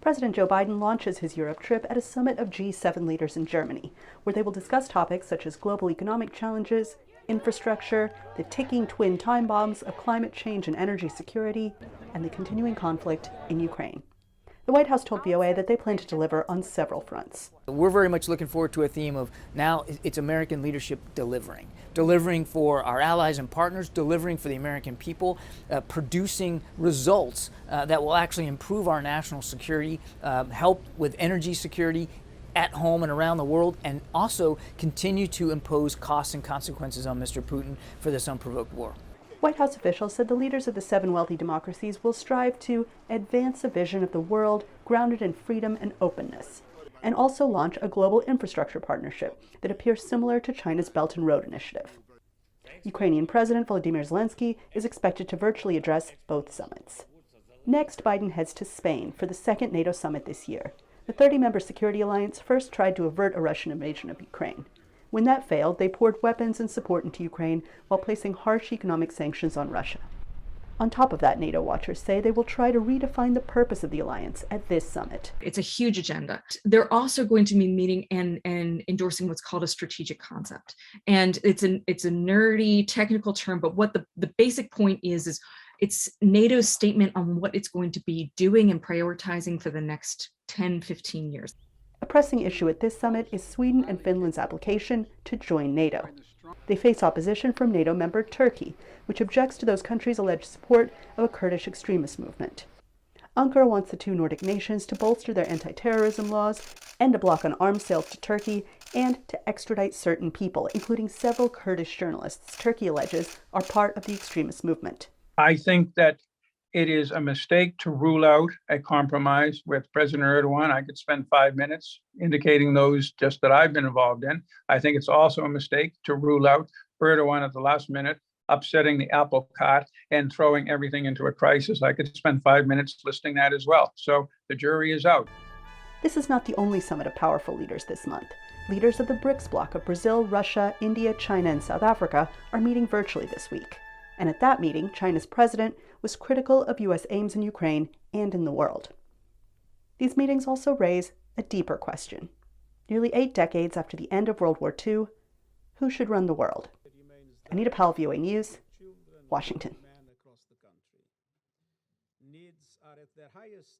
President Joe Biden launches his Europe trip at a summit of G7 leaders in Germany, where they will discuss topics such as global economic challenges, infrastructure, the ticking twin time bombs of climate change and energy security, and the continuing conflict in Ukraine. The White House told VOA that they plan to deliver on several fronts. We're very much looking forward to a theme of now it's American leadership delivering for our allies and partners, delivering for the American people, producing results that will actually improve our national security, help with energy security at home and around the world, and also continue to impose costs and consequences on Mr. Putin for this unprovoked war. White House officials said the leaders of the 7 wealthy democracies will strive to advance a vision of the world grounded in freedom and openness, and also launch a global infrastructure partnership that appears similar to China's Belt and Road Initiative. Ukrainian President Volodymyr Zelensky is expected to virtually address both summits. Next, Biden heads to Spain for the second NATO summit this year. The 30-member security alliance first tried to avert a Russian invasion of Ukraine. When that failed, they poured weapons and support into Ukraine while placing harsh economic sanctions on Russia. On top of that, NATO watchers say they will try to redefine the purpose of the alliance at this summit. It's a huge agenda. They're also going to be meeting and endorsing what's called a strategic concept. And it's a nerdy technical term, but what the basic point is it's NATO's statement on what it's going to be doing and prioritizing for the next 10, 15 years. A pressing issue at this summit is Sweden and Finland's application to join NATO. They face opposition from NATO member Turkey, which objects to those countries' alleged support of a Kurdish extremist movement. Ankara wants the 2 Nordic nations to bolster their anti-terrorism laws, end a block on arms sales to Turkey, and to extradite certain people, including several Kurdish journalists Turkey alleges are part of the extremist movement. I think that it is a mistake to rule out a compromise with President Erdogan. I could spend 5 minutes indicating those just that I've been involved in. I think it's also a mistake to rule out Erdogan at the last minute, upsetting the apple cart and throwing everything into a crisis. I could spend 5 minutes listing that as well. So the jury is out. This is not the only summit of powerful leaders this month. Leaders of the BRICS bloc of Brazil, Russia, India, China, and South Africa are meeting virtually this week. And at that meeting, China's president was critical of U.S. aims in Ukraine and in the world. These meetings also raise a deeper question. Nearly 8 decades after the end of World War II, who should run the world? Anita Powell, VOA News, Washington. Needs are at their highest